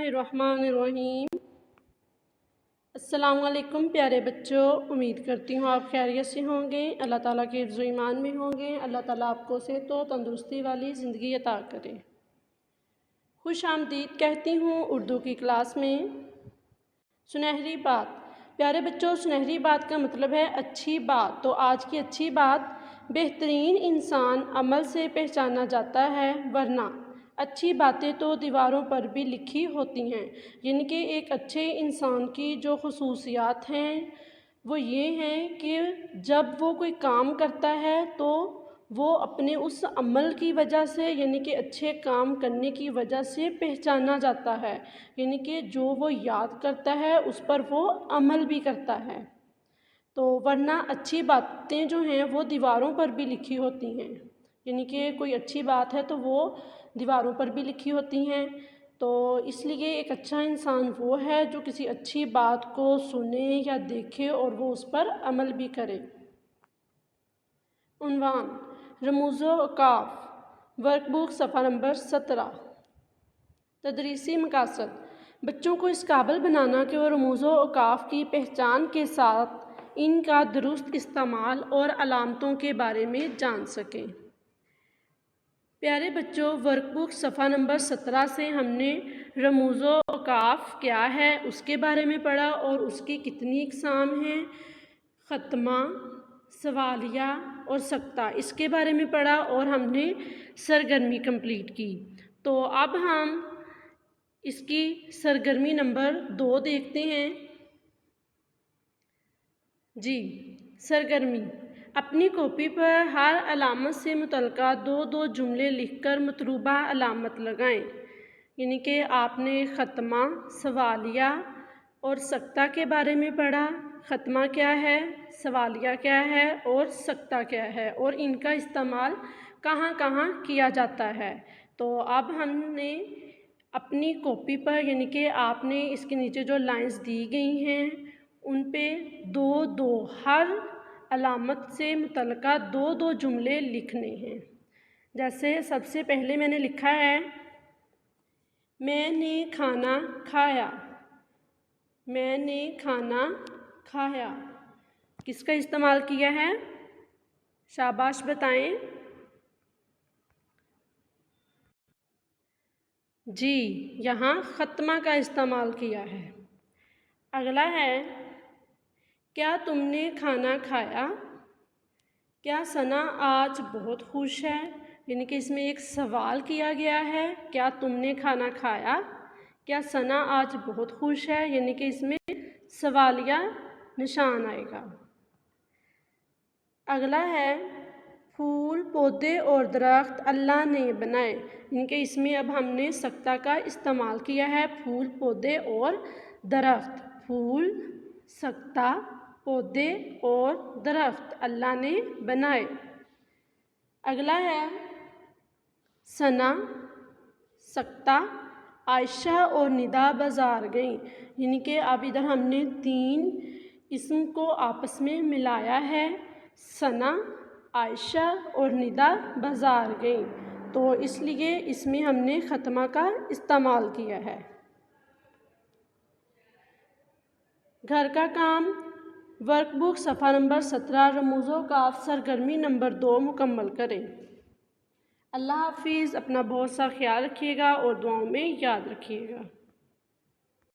बिस्मिल्लाहिर्रहमानिर्रहीम। अस्सलामुअलैकुम प्यारे बच्चों, उम्मीद करती हूँ आप खैरियत से होंगे, अल्लाह ताला के हिफ्ज़ व ईमान में होंगे। अल्लाह ताला आपको सेहत व तंदुरुस्ती वाली ज़िंदगी अता करे। खुश आमदीद कहती हूँ उर्दू की क्लास में। सुनहरी बात। प्यारे बच्चों, सुनहरी बात का मतलब है अच्छी बात। तो आज की अच्छी बात, बेहतरीन इंसान अमल से पहचाना जाता है, वरना अच्छी बातें तो दीवारों पर भी लिखी होती हैं। यानी कि एक अच्छे इंसान की जो खुसूसियात हैं वो ये हैं कि जब वो कोई काम करता है तो वो अपने उस अमल की वजह से, यानी कि अच्छे काम करने की वजह से पहचाना जाता है। यानी कि जो वो याद करता है उस पर वो अमल भी करता है। तो वरना अच्छी बातें जो हैं वो दीवारों पर भी लिखी होती हैं। यानी कि कोई अच्छी बात है तो वो दीवारों पर भी लिखी होती हैं। तो इसलिए एक अच्छा इंसान वो है जो किसी अच्छी बात को सुने या देखे और वो उस पर अमल भी करे। उन्वान, रमूज़-ओ-औक़ाफ़, वर्कबुक सफ़ा नंबर 17। तदरीसी मकासद, बच्चों को इस काबिल बनाना कि वो रमूज़-ओ-औक़ाफ़ की पहचान के साथ इनका दुरुस्त इस्तेमाल और अलामतों के बारे में जान सकें। प्यारे बच्चों, वर्कबुक सफ़ा नंबर 17 से हमने रमूज़-ओ-औक़ाफ़ क्या है उसके बारे में पढ़ा और उसकी कितनी इक़साम हैं, ख़त्मा, सवालिया और सख्ता, इसके बारे में पढ़ा और हमने सरगर्मी कंप्लीट की। तो अब हम इसकी सरगर्मी नंबर 2 देखते हैं। जी, सरगर्मी। अपनी कॉपी पर हर अलामत से मुतल्लिका 2-2 जुमले लिखकर मतलूबा अलामत लगाएं। यानी कि आपने ख़त्मा, सवालिया और सख्ता के बारे में पढ़ा। ख़त्मा क्या है, सवालिया क्या है और सख्ता क्या है और इनका इस्तेमाल कहाँ कहाँ किया जाता है। तो अब हमने अपनी कॉपी पर, यानी कि आपने इसके नीचे जो लाइंस दी गई हैं उन पे 2-2 हर अलामत से मुतल्लिका 2-2 जुमले लिखने हैं। जैसे सबसे पहले मैंने लिखा है, मैंने खाना खाया। मैंने खाना खाया किसका इस्तेमाल किया है, शाबाश बताएं। जी, यहाँ ख़त्मा का इस्तेमाल किया है। अगला है, क्या तुमने खाना खाया। क्या सना आज बहुत खुश है। यानी कि इसमें एक सवाल किया गया है, क्या तुमने खाना खाया, क्या सना आज बहुत खुश है, यानी कि इसमें सवालिया निशान आएगा। अगला है, फूल, पौधे और दरख्त अल्लाह ने बनाए। यानी कि इसमें अब हमने सख्ता का इस्तेमाल किया है, फूल, पौधे और दरख्त। फूल, सख्ता, पौधे और दरख्त अल्लाह ने बनाए। अगला है, सना, सख्ता, आयशा और निदा बाज़ार गई। यानी कि अब इधर हमने 3 इसम को आपस में मिलाया है, सना, आयशा और निदा बाज़ार गई। तो इसलिए इसमें हमने ख़त्मा का इस्तेमाल किया है। घर का काम, वर्कबुक सफ़ा नंबर 17, रमूज़-ओ-औक़ाफ़ सरगर्मी नंबर 2 मुकम्मल करें। अल्लाह हाफ़िज़। अपना बहुत सा ख्याल रखिएगा और दुआओं में याद रखिएगा।